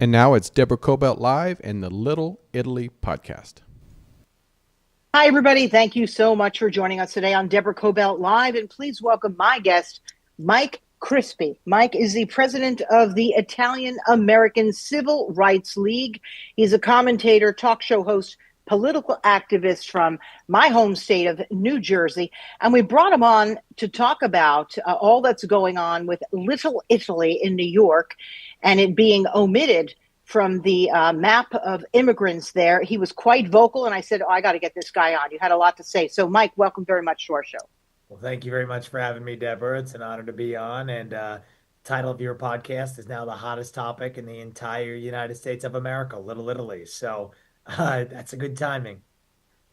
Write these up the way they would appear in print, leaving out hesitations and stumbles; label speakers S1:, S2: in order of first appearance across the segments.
S1: And now it's Deborah Cobelt Live and the Little Italy podcast.
S2: Hi, everybody. Thank you so much for joining us today on Deborah Cobelt Live. And please welcome my guest, Mike Crispi. Mike is the president of the Italian American Civil Rights League. He's a commentator, talk show host, political activist from my home state of New Jersey. And we brought him on to talk about all that's going on with Little Italy in New York and it being omitted from the map of immigrants there. He was quite vocal, and I said, I got to get this guy on. You had a lot to say. So, Mike, welcome very much to our show.
S3: Well, thank you very much for having me, Deborah. It's an honor to be on. And title of your podcast is now the hottest topic in the entire United States of America, Little Italy. So that's a good timing.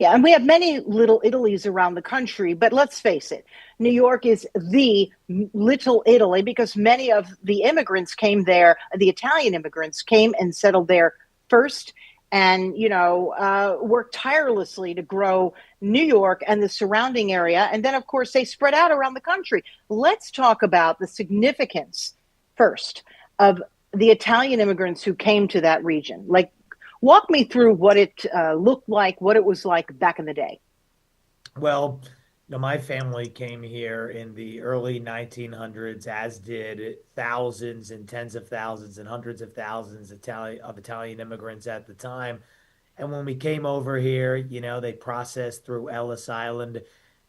S2: Yeah, and we have many Little Italies around the country, but let's face it, New York is the Little Italy because many of the immigrants came there, the Italian immigrants came and settled there first and, worked tirelessly to grow New York and the surrounding area. And then, of course, they spread out around the country. Let's talk about the significance first of the Italian immigrants who came to that region. Like, walk me through what it looked like, what it was like back in the day.
S3: Well, my family came here in the early 1900s, as did thousands and tens of thousands and hundreds of thousands of Italian immigrants at the time. And when we came over here, they processed through Ellis Island.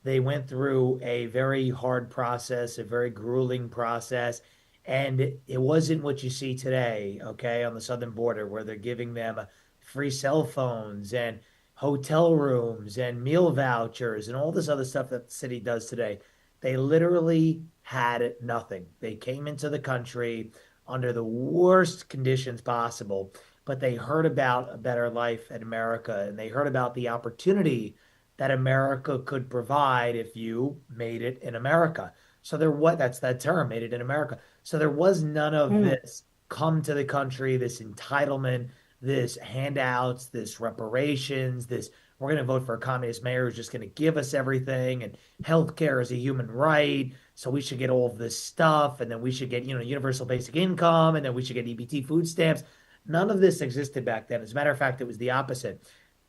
S3: They went through a very hard process, a very grueling process. And it wasn't what you see today, okay, on the southern border, where they're giving them free cell phones and hotel rooms and meal vouchers and all this other stuff that the city does today. They literally had nothing. They came into the country under the worst conditions possible, but they heard about a better life in America, and they heard about the opportunity that America could provide if you made it in America. So that's that term, made it in America. So there was none of this come to the country, this entitlement, this handouts, this reparations, this we're going to vote for a communist mayor who's just going to give us everything, and healthcare is a human right, so we should get all of this stuff, and then we should get, universal basic income, and then we should get EBT food stamps. None of this existed back then. As a matter of fact, it was the opposite.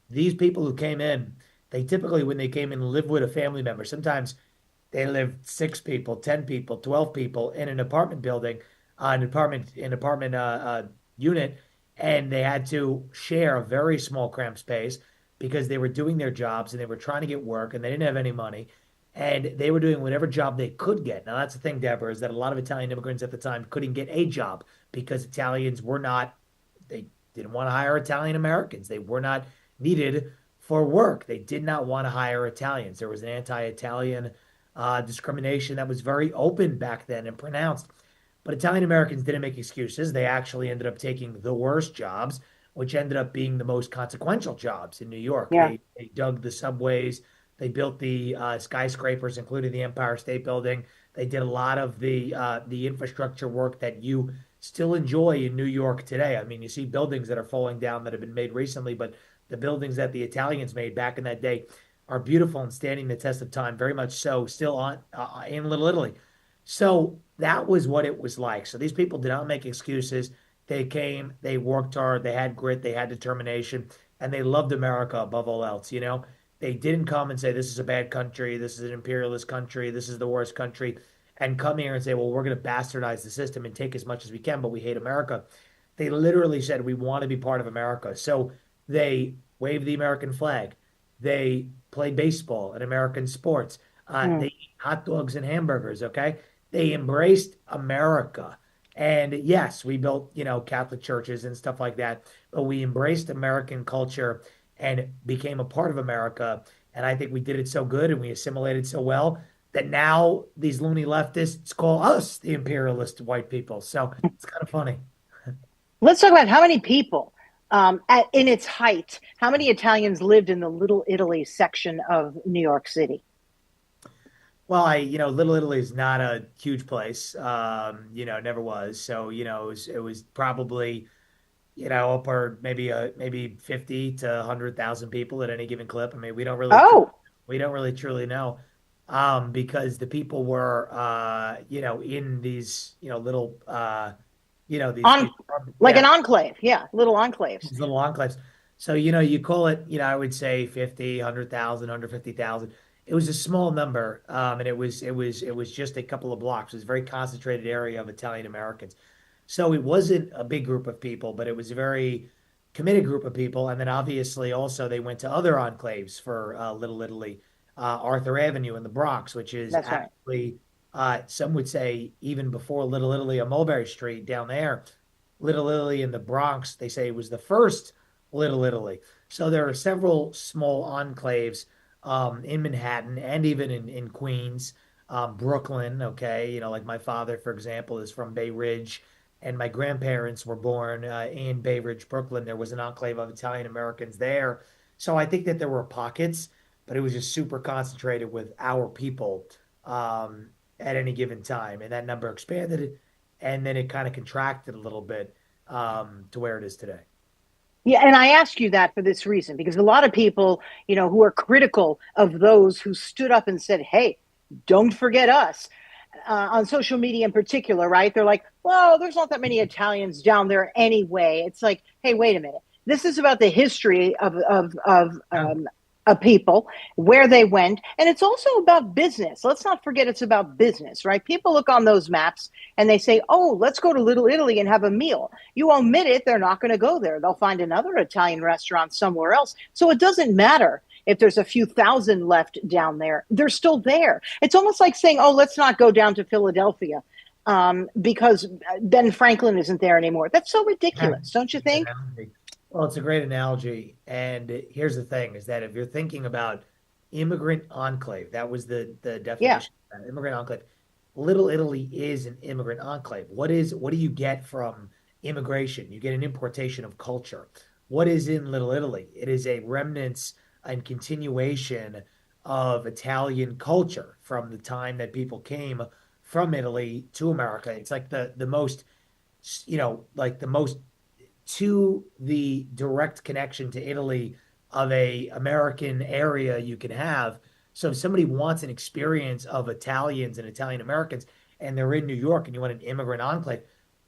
S3: These people who came in, they typically, when they came in, lived with a family member. Sometimes they lived 6 people, 10 people, 12 people in an apartment building, an apartment unit, and they had to share a very small cramped space because they were doing their jobs and they were trying to get work and they didn't have any money, and they were doing whatever job they could get. Now, that's the thing, Deborah, is that a lot of Italian immigrants at the time couldn't get a job because Italians were not, they didn't want to hire Italian Americans. They were not needed for work. They did not want to hire Italians. There was an anti-Italian discrimination that was very open back then and pronounced. But Italian Americans didn't make excuses. They actually ended up taking the worst jobs, which ended up being the most consequential jobs in New York.
S2: Yeah.
S3: They dug the subways. They built the skyscrapers, including the Empire State Building. They did a lot of the infrastructure work that you still enjoy in New York today. I mean, you see buildings that are falling down that have been made recently, but the buildings that the Italians made back in that day are beautiful and standing the test of time, very much so, still on in Little Italy. So that was what it was like. So these people did not make excuses. They came, they worked hard, they had grit, they had determination, and they loved America above all else. They didn't come and say, this is a bad country, this is an imperialist country, this is the worst country, and come here and say, well, we're going to bastardize the system and take as much as we can, but we hate America. They literally said, we want to be part of America. So they waved the American flag. They played baseball and American sports. They eat hot dogs and hamburgers, okay? They embraced America. And yes, we built, Catholic churches and stuff like that, but we embraced American culture and became a part of America. And I think we did it so good and we assimilated so well that now these loony leftists call us the imperialist white people. So it's kind of funny.
S2: Let's talk about how many people, in its height, how many Italians lived in the Little Italy section of New York City?
S3: Well, Little Italy is not a huge place. It never was. So, it was probably, upper maybe 50 to 100,000 people at any given clip. I mean, we don't really truly know, because the people were, in these, little these
S2: On
S3: these
S2: like an enclave. Yeah, little enclaves.
S3: these little enclaves. So, you call it, I would say 50, 100,000, 150,000. It was a small number. And it was just a couple of blocks. It was a very concentrated area of Italian Americans. So it wasn't a big group of people, but it was a very committed group of people. And then obviously also they went to other enclaves for Little Italy, Arthur Avenue in the Bronx, which is
S2: That's right.
S3: actually, some would say even before Little Italy on Mulberry Street down there, Little Italy in the Bronx, they say was the first Little Italy. So there are several small enclaves in Manhattan and even in Queens, Brooklyn. Okay, like my father, for example, is from Bay Ridge, and my grandparents were born in Bay Ridge, Brooklyn. There was an enclave of Italian Americans there. So I think that there were pockets, but it was just super concentrated with our people at any given time, and that number expanded, and then it kind of contracted a little bit to where it is today.
S2: Yeah, and I ask you that for this reason, because a lot of people, who are critical of those who stood up and said, "Hey, don't forget us," on social media in particular, right? They're like, "Well, there's not that many Italians down there anyway." It's like, hey, wait a minute. This is about the history of people, where they went, and it's also about business. Let's not forget it's about business, right? People look on those maps and they say, "Oh, let's go to Little Italy and have a meal." You omit it, they're not going to go there. They'll find another Italian restaurant somewhere else. So it doesn't matter if there's a few thousand left down there. They're still there. It's almost like saying, "Oh, let's not go down to Philadelphia because Ben Franklin isn't there anymore." That's so ridiculous, don't you think?
S3: Well, it's a great analogy. And here's the thing is that if you're thinking about immigrant enclave, that was the
S2: Yeah.
S3: definition of that, immigrant enclave. Little Italy is an immigrant enclave. What do you get from immigration? You get an importation of culture. What is in Little Italy? It is a remnants and continuation of Italian culture from the time that people came from Italy to America. It's like the most, like the most to the direct connection to Italy of a American area you can have. So if somebody wants an experience of Italians and Italian Americans and they're in New York and you want an immigrant enclave,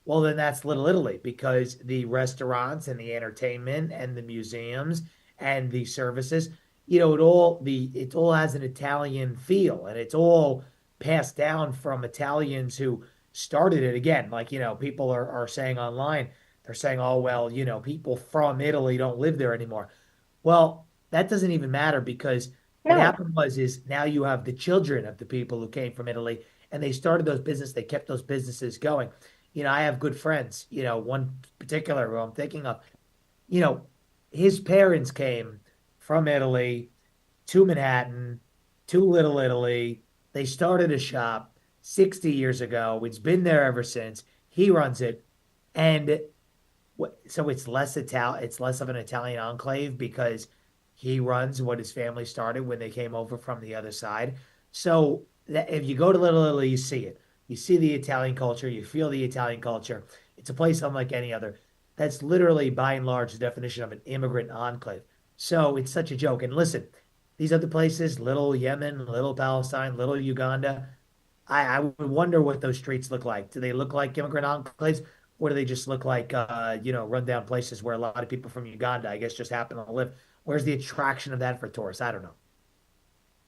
S3: well then that's Little Italy because the restaurants and the entertainment and the museums and the services, it all has an Italian feel and it's all passed down from Italians who started it again. Like, people are saying online, they're saying, oh, well, people from Italy don't live there anymore. Well, that doesn't even matter because what
S2: No.
S3: happened is now you have the children of the people who came from Italy and they started those businesses, they kept those businesses going. I have good friends, one particular who I'm thinking of, you know, his parents came from Italy to Manhattan, to Little Italy. They started a shop 60 years ago. It's been there ever since. He runs it. And so it's less of an Italian enclave because he runs what his family started when they came over from the other side. So that if you go to Little Italy, you see it. You see the Italian culture, you feel the Italian culture. It's a place unlike any other. That's literally by and large the definition of an immigrant enclave. So it's such a joke. And listen, these other places, little Yemen, little Palestine, little Uganda, I would wonder what those streets look like. Do they look like immigrant enclaves? Or do they just look like rundown places where a lot of people from Uganda, I guess, just happen to live? Where's the attraction of that for tourists? I don't know.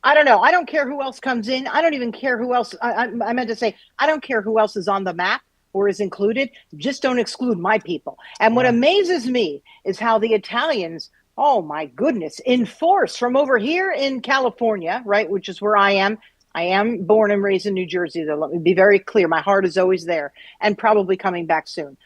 S2: I don't know. I don't care who else comes in. I don't even care who else. I meant to say, I don't care who else is on the map or is included. Just don't exclude my people. And what
S3: Yeah.
S2: amazes me is how the Italians, oh my goodness, enforce from over here in California, right, which is where I am. I am born and raised in New Jersey, though. Let me be very clear. My heart is always there and probably coming back soon.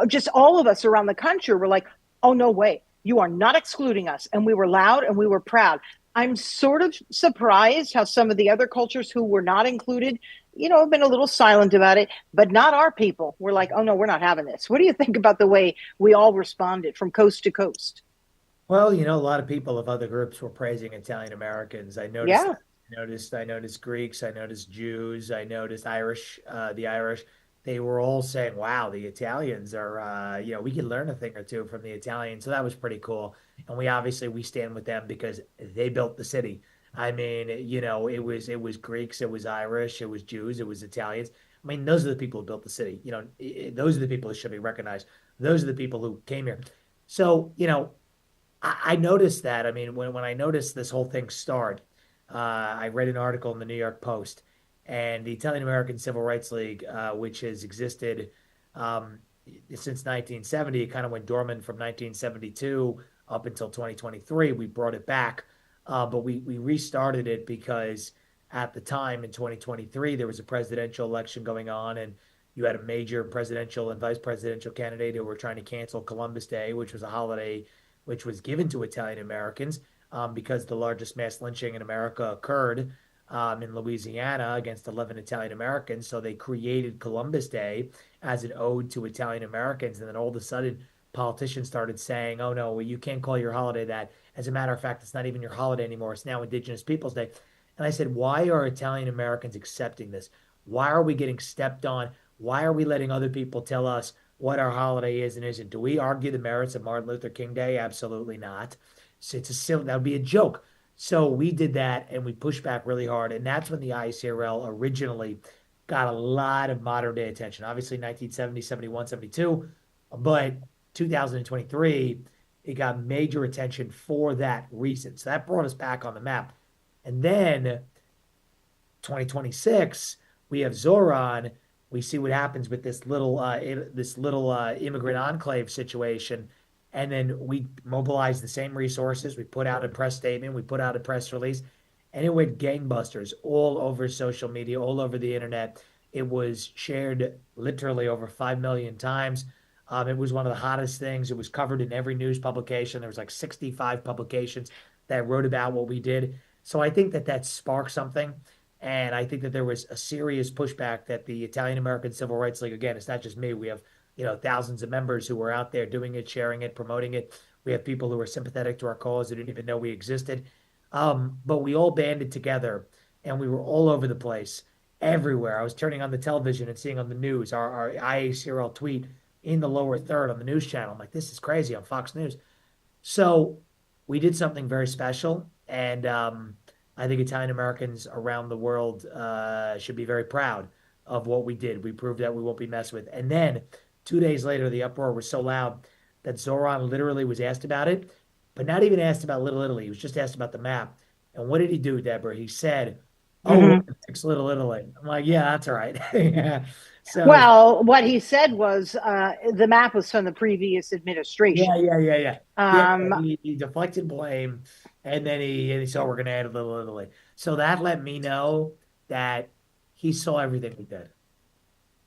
S2: Just all of us around the country were like, oh, no way. You are not excluding us. And we were loud and we were proud. I'm sort of surprised how some of the other cultures who were not included, have been a little silent about it, but not our people. We're like, oh no, we're not having this. What do you think about the way we all responded from coast to coast?
S3: Well, a lot of people of other groups were praising Italian Americans. I noticed
S2: Yeah.
S3: that. I noticed Greeks, I noticed Jews, I noticed Irish, the Irish. They were all saying, wow, the Italians are, we could learn a thing or two from the Italians. So that was pretty cool. And we stand with them because they built the city. I mean, it was Greeks, it was Irish, it was Jews, it was Italians. I mean, those are the people who built the city. Those are the people who should be recognized. Those are the people who came here. So, I noticed that. I mean, when I noticed this whole thing start, I read an article in the New York Post, and the Italian American Civil Rights League, which has existed um, since 1970, it kind of went dormant from 1972 up until 2023. We brought it back, but we restarted it because at the time in 2023 there was a presidential election going on, and you had a major presidential and vice presidential candidate who were trying to cancel Columbus Day, which was a holiday which was given to Italian Americans because the largest mass lynching in America occurred in Louisiana against 11 Italian Americans. So they created Columbus Day as an ode to Italian Americans. And then all of a sudden, politicians started saying, oh, no, well, you can't call your holiday that. As a matter of fact, it's not even your holiday anymore. It's now Indigenous Peoples Day. And I said, why are Italian Americans accepting this? Why are we getting stepped on? Why are we letting other people tell us what our holiday is and isn't? Do we argue the merits of Martin Luther King Day? Absolutely not. So it's a silly, that would be a joke. So we did that and we pushed back really hard. And that's when the ICRL originally got a lot of modern day attention. Obviously 1970, 71, 72, but 2023, it got major attention for that reason. So that brought us back on the map. And then 2026, we have Zoran. We see what happens with this little immigrant enclave situation, and then we mobilize the same resources. We put out a press statement, we put out a press release, and it went gangbusters all over social media, all over the internet. It was shared literally over 5 million times. It was one of the hottest things. It was covered in every news publication. There was like 65 publications that wrote about what we did. So I think that sparked something. And I think that there was a serious pushback that the Italian American Civil Rights League, again, it's not just me. We have, thousands of members who were out there doing it, sharing it, promoting it. We have people who are sympathetic to our cause who didn't even know we existed. But we all banded together and we were all over the place, everywhere. I was turning on the television and seeing on the news our IACRL tweet in the lower third on the news channel. I'm like, this is crazy on Fox News. So we did something very special. And I think Italian Americans around the world should be very proud of what we did. We proved that we won't be messed with. And then 2 days later, the uproar was so loud that Zoran literally was asked about it, but not even asked about Little Italy. He was just asked about the map. And what did he do, Deborah? He said, "Oh, we're gonna fix Little Italy." I'm like, "Yeah, that's all right." Yeah. So,
S2: Well, what he said was the map was from the previous administration.
S3: yeah. He deflected blame, and then he said, "We're going to add Little Italy." So that let me know that he saw everything we did.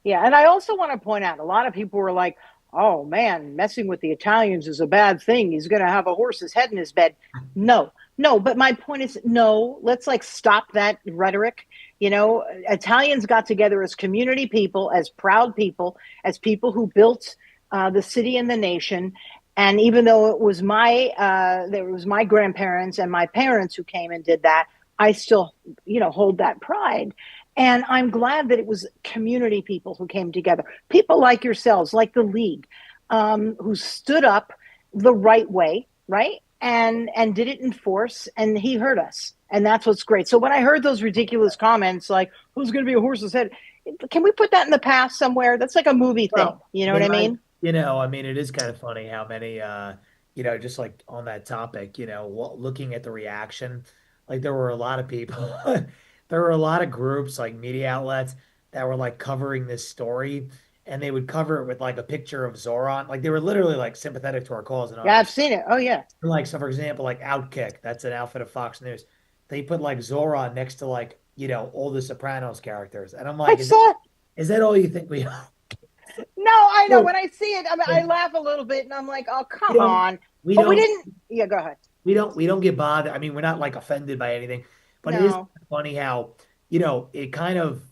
S2: Yeah, and I also want to point out a lot of people were like, "Oh man, messing with the Italians is a bad thing. He's going to have a horse's head in his bed." No, but my point is no, let's like stop that rhetoric. Italians got together as community people, as proud people, as people who built the city and the nation. And even though there was my grandparents and my parents who came and did that, I still, hold that pride. And I'm glad that it was community people who came together, people like yourselves, like the League, who stood up the right way, right? And did it in force, and he heard us. And that's what's great. So when I heard those ridiculous comments like, who's going to be a horse's head? Can we put that in the past somewhere? That's like a movie thing.
S3: Well,
S2: You know what I mean?
S3: it is kind of funny how many, just like on that topic, looking at the reaction, like there were a lot of people, there were a lot of groups, like media outlets that were like covering this story, and they would cover it with like a picture of Zoran. Like they were literally like sympathetic to our cause and
S2: Yeah,
S3: ours.
S2: I've seen it. Oh, yeah.
S3: Like, so for example, like Outkick, that's an outfit of Fox News. They put like Zoran next to like, all the Sopranos characters. And I'm
S2: I
S3: like,
S2: saw it.
S3: is that all you think we are?
S2: No, I know.
S3: Well,
S2: When I see it, I laugh a little bit, and I'm like, oh,
S3: we
S2: come
S3: don't,
S2: on.
S3: we
S2: But we
S3: don't,
S2: didn't. Yeah, go ahead.
S3: we don't get bothered. I mean, we're not like offended by anything, but it is
S2: No.
S3: funny how, it kind of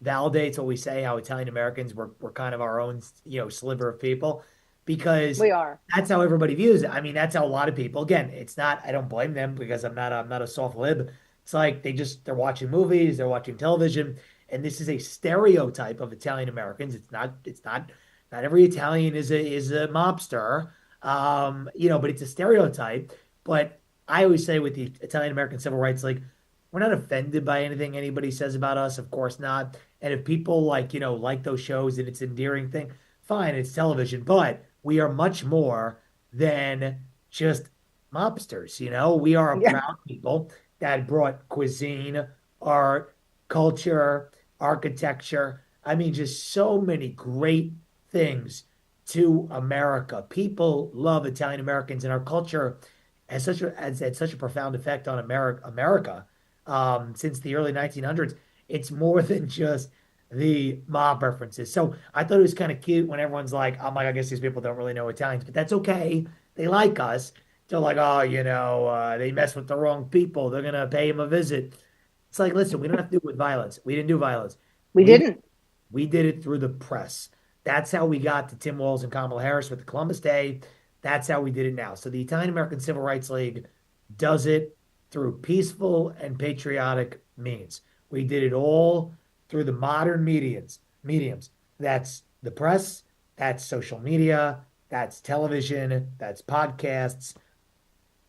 S3: validates what we say, how Italian Americans were kind of our own, sliver of people, because
S2: We are.
S3: that's how everybody views it. I mean, that's how a lot of people, again, it's not, I don't blame them because I'm not a soft lib. It's like they're watching movies, they're watching television, and this is a stereotype of Italian Americans. Not every Italian is a mobster. But it's a stereotype. But I always say with the Italian American Civil Rights League, we're not offended by anything anybody says about us, of course not. And if people like, like those shows and it's an endearing thing, fine, it's television, but we are much more than just mobsters, We are a
S2: Yeah.
S3: proud people that brought cuisine, art, culture, architecture. I mean, just so many great things to America. People love Italian Americans, and our culture has had such a profound effect on America since the early 1900s. It's more than just the mob references. So I thought it was kind of cute when everyone's like, "Oh my, I guess these people don't really know Italians," but that's okay. They like us. They're like, "Oh, they mess with the wrong people. They're gonna pay him a visit." It's like, listen, we don't have to do it with violence. We didn't do violence.
S2: We
S3: We
S2: didn't.
S3: we did it through the press. That's how we got to Tim Walz and Kamala Harris with the Columbus Day. That's how we did it now. So the Italian American Civil Rights League does it through peaceful and patriotic means. We did it all through the modern mediums. That's the press, that's social media, that's television, that's podcasts,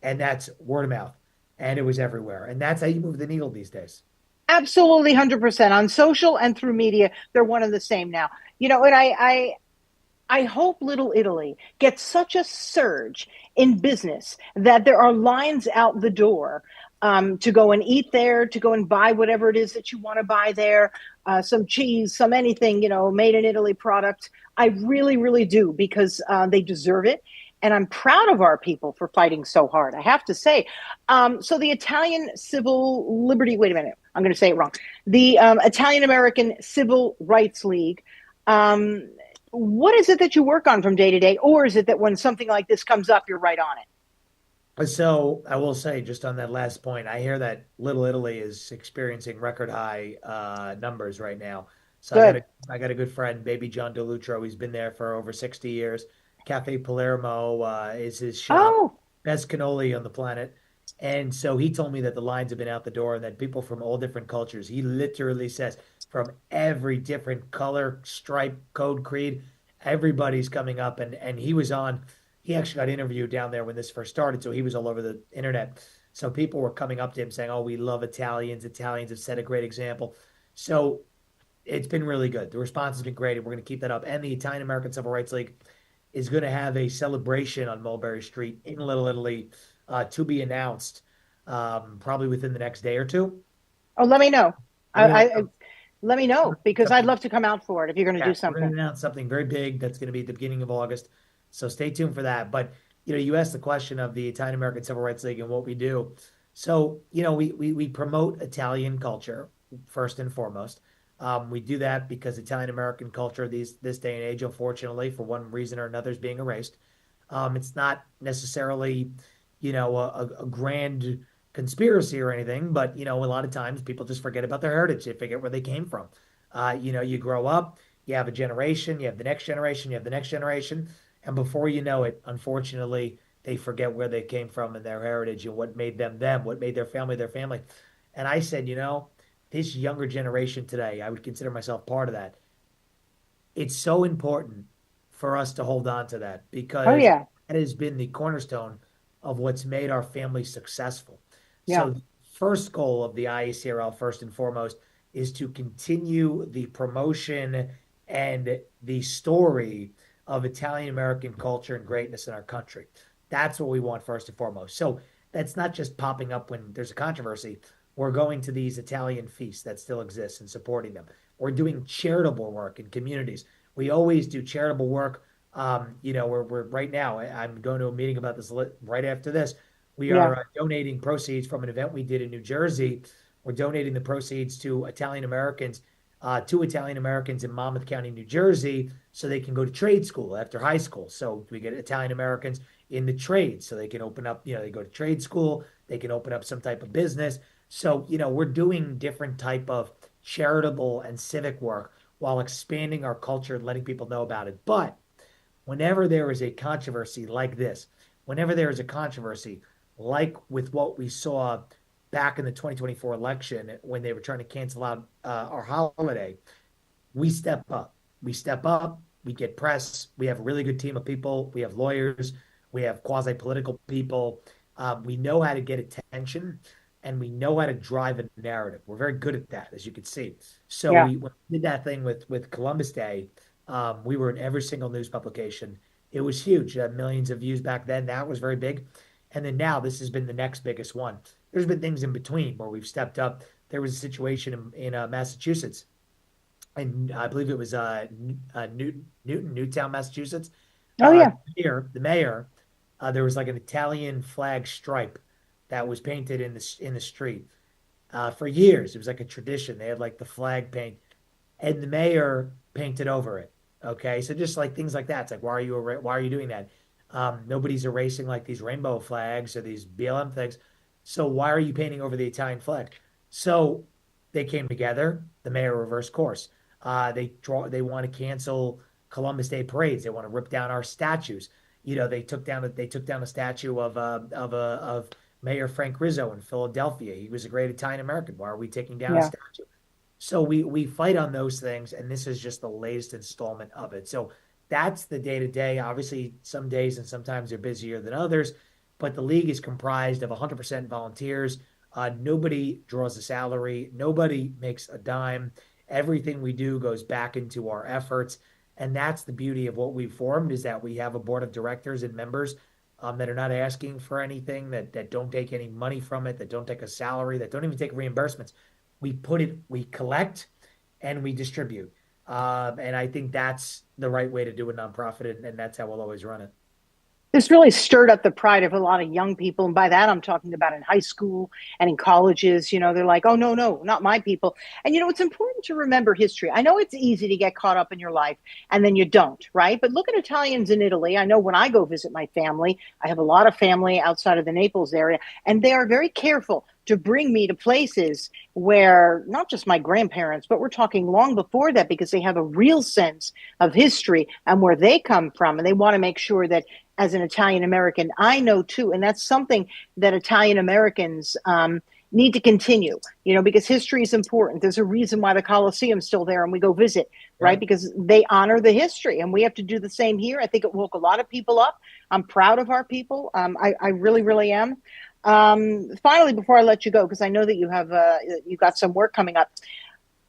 S3: and that's word of mouth. And it was everywhere. And that's how you move the needle these days.
S2: Absolutely, 100% on social and through media. They're one and the same now. And I hope Little Italy gets such a surge in business that there are lines out the door to go and eat there, to go and buy whatever it is that you want to buy there, some cheese, some anything, made in Italy product. I really, really do, because they deserve it. And I'm proud of our people for fighting so hard, I have to say. So the Italian Civil Liberty, wait a minute, I'm going to say it wrong. The Italian American Civil Rights League. What is it that you work on from day to day? Or is it that when something like this comes up, you're right on it?
S3: So I will say, just on that last point, I hear that Little Italy is experiencing record high numbers right now. So
S2: Good.
S3: I got a good friend, Baby John DeLutro. He's been there for over 60 years. Cafe Palermo is his shop,
S2: Oh,
S3: best cannoli on the planet. And so he told me that the lines have been out the door and that people from all different cultures, he literally says, from every different color, stripe, code, creed, everybody's coming up. And he actually got interviewed down there when this first started, so he was all over the internet. So people were coming up to him saying, "Oh, we love Italians. Italians have set a great example." So it's been really good. The response has been great, and we're going to keep that up. And the Italian American Civil Rights League is going to have a celebration on Mulberry Street in Little Italy to be announced probably within the next day or two.
S2: oh, let me know.
S3: We're going
S2: I
S3: to
S2: let me know, because I'd
S3: something.
S2: love to come out for it if you're going to
S3: Yeah,
S2: do
S3: we're going
S2: something.
S3: to announce something very big that's going to be at the beginning of August. So stay tuned for that. But you asked the question of the Italian American Civil Rights League and what we do. So we promote Italian culture first and foremost. We do that because Italian American culture this day and age, unfortunately, for one reason or another, is being erased. It's not necessarily, a grand conspiracy or anything, but a lot of times people just forget about their heritage. They forget where they came from. You grow up, you have a generation, you have the next generation, you have the next generation, and before you know it, unfortunately, they forget where they came from and their heritage and what made them, what made their family their family. And I said, this younger generation today, I would consider myself part of that. It's so important for us to hold on to that
S2: Oh
S3: because
S2: yeah,
S3: that has been the cornerstone of what's made our family successful.
S2: yeah.
S3: So the first goal of the IACRL, first and foremost, is to continue the promotion and the story of Italian American culture and greatness in our country. That's what we want first and foremost. So that's not just popping up when there's a controversy. We're going to these Italian feasts that still exist and supporting them. We're doing charitable work in communities. We always do charitable work. We're right now. I'm going to a meeting about this right after this. We
S2: Yeah.
S3: are donating proceeds from an event we did in New Jersey. We're donating the proceeds to Italian Americans in Monmouth County, New Jersey, so they can go to trade school after high school. So we get Italian Americans in the trade, so they can open up. They go to trade school. They can open up some type of business. So we're doing different type of charitable and civic work while expanding our culture and letting people know about it. But whenever there is a controversy like this, whenever there is a controversy like with what we saw back in the 2024 election when they were trying to cancel out our holiday, we step up. We step up. We get press. We have a really good team of people. We have lawyers. We have quasi political people. We know how to get attention. and we know how to drive a narrative. We're very good at that, as you can see. So
S2: Yeah.
S3: when we did that thing with Columbus Day, we were in every single news publication. It was huge, millions of views back then. That was very big. And then now this has been the next biggest one. There's been things in between where we've stepped up. There was a situation in Massachusetts, and I believe it was Newtown, Massachusetts.
S2: Oh, yeah.
S3: The mayor, there was like an Italian flag stripe that was painted in the street. For years, it was like a tradition. They had like the flag paint, and the mayor painted over it. Okay, so just like things like that. It's like, why are you doing that? Nobody's erasing like these rainbow flags or these BLM flags. So why are you painting over the Italian flag? So they came together. The mayor reversed course. They want to cancel Columbus Day parades. They want to rip down our statues. They took down a statue of Mayor Frank Rizzo in Philadelphia. He was a great Italian American. Why are we taking down a
S2: Yeah.
S3: statue? So we fight on those things, and this is just the latest installment of it. So that's the day to day. Obviously, some days and sometimes they're busier than others, but the league is comprised of 100% volunteers. Nobody draws a salary. Nobody makes a dime. Everything we do goes back into our efforts. And that's the beauty of what we've formed, is that we have a board of directors and members that are not asking for anything, that don't take any money from it, that don't take a salary, that don't even take reimbursements. We collect and we distribute. And I think that's the right way to do a nonprofit, and that's how we'll always run it.
S2: This really stirred up the pride of a lot of young people. And by that, I'm talking about in high school and in colleges. They're like, oh, no, no, not my people. And, it's important to remember history. I know it's easy to get caught up in your life and then you don't, right? But look at Italians in Italy. I know when I go visit my family, I have a lot of family outside of the Naples area, and they are very careful to bring me to places where not just my grandparents, but we're talking long before that, because they have a real sense of history and where they come from. And they want to make sure that as an Italian American, I know too. And that's something that Italian Americans need to continue, because history is important. There's a reason why the Colosseum's still there and we go visit, right? Because they honor the history, and we have to do the same here. I think it woke a lot of people up. I'm proud of our people. I really, really am. Finally, before I let you go, because I know that you got some work coming up,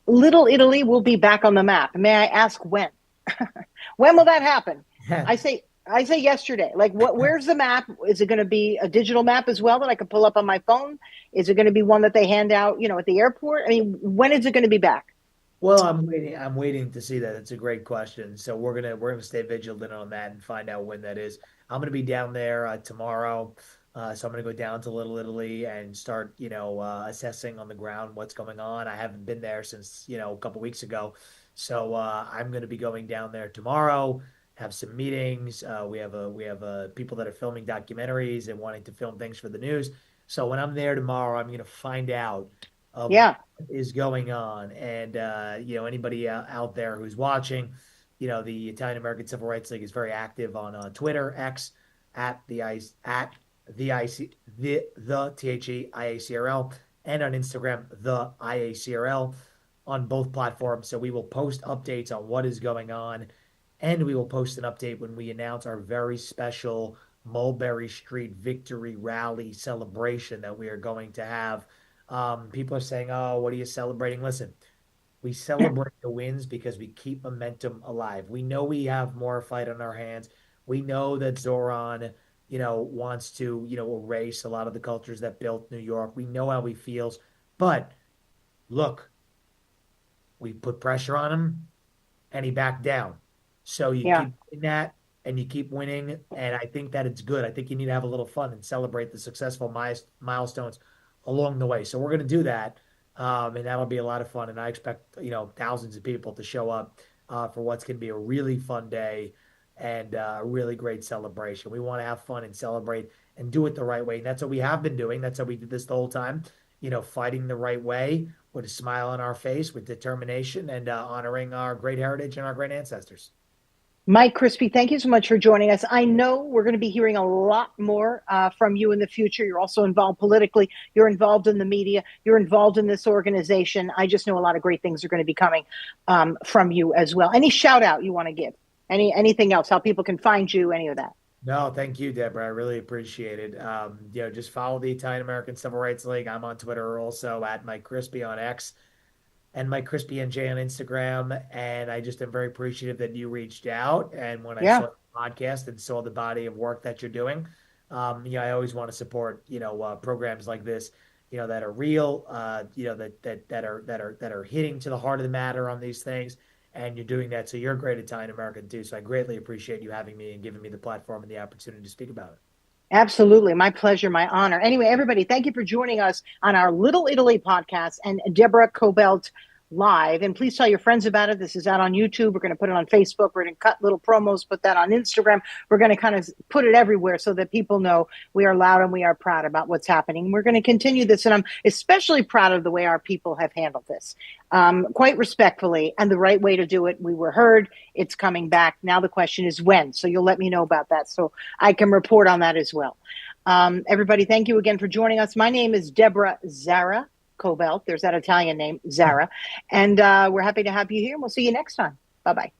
S2: Little Italy will be back on the map. May I ask when? When will that happen? I say yesterday. Like, where's the map? Is it going to be a digital map as well that I can pull up on my phone? Is it going to be one that they hand out, at the airport? I mean, when is it going to be back?
S3: Well, I'm waiting to see that. It's a great question. So we're gonna stay vigilant on that and find out when that is. I'm gonna be down there tomorrow. So I'm gonna go down to Little Italy and start, assessing on the ground what's going on. I haven't been there since, a couple weeks ago. So I'm gonna be going down there tomorrow, have some meetings. We have people that are filming documentaries and wanting to film things for the news. So when I'm there tomorrow, I'm gonna find out
S2: Yeah.
S3: what is going on. And anybody out there who's watching, the Italian American Civil Rights League is very active on Twitter, X, at the THEIACRL, and on Instagram, the IACRL, on both platforms. So we will post updates on what is going on, and we will post an update when we announce our very special Mulberry Street Victory Rally celebration that we are going to have. People are saying, oh, what are you celebrating? Listen, we celebrate the wins because we keep momentum alive. We know we have more fight on our hands. We know that Zoran, wants to, erase a lot of the cultures that built New York. We know how he feels. But look, we put pressure on him and he backed down. So you keep doing that and you keep winning. And I think that it's good. I think you need to have a little fun and celebrate the successful milestones along the way. So we're going to do that. And that'll be a lot of fun. And I expect, thousands of people to show up for what's going to be a really fun day and a really great celebration. We want to have fun and celebrate and do it the right way. And that's what we have been doing. That's how we did this the whole time, fighting the right way with a smile on our face, with determination, and honoring our great heritage and our great ancestors.
S2: Mike Crispi, thank you so much for joining us. I know we're going to be hearing a lot more from you in the future. You're also involved politically. You're involved in the media. You're involved in this organization. I just know a lot of great things are going to be coming from you as well. Any shout out you want to give? Anything else? How people can find you? Any of that?
S3: No, thank you, Deborah. I really appreciate it. Just follow the Italian American Civil Rights League. I'm on Twitter also at Mike Crispi on X and Mike Crispi NJ on Instagram. And I just am very appreciative that you reached out. And when I
S2: Yeah.
S3: saw the podcast and saw the body of work that you're doing, I always want to support, programs like this, that are real, that are hitting to the heart of the matter on these things. And you're doing that. So you're a great Italian American too. So I greatly appreciate you having me and giving me the platform and the opportunity to speak about it.
S2: Absolutely. My pleasure, my honor. Anyway, everybody, thank you for joining us on our Little Italy podcast and Deborah Cobelt live. And please tell your friends about it. This is out on YouTube. We're going to put it on Facebook. We're going to cut little promos, put that on Instagram. We're going to kind of put it everywhere so that people know we are loud and we are proud about what's happening. We're going to continue this. And I'm especially proud of the way our people have handled this, quite respectfully, and the right way to do it. We were heard. It's coming back. Now the question is when. So you'll let me know about that so I can report on that as well. Everybody, thank you again for joining us. My name is Deborah Zara Cobelt. There's that Italian name, Zara. And we're happy to have you here. And we'll see you next time. Bye-bye.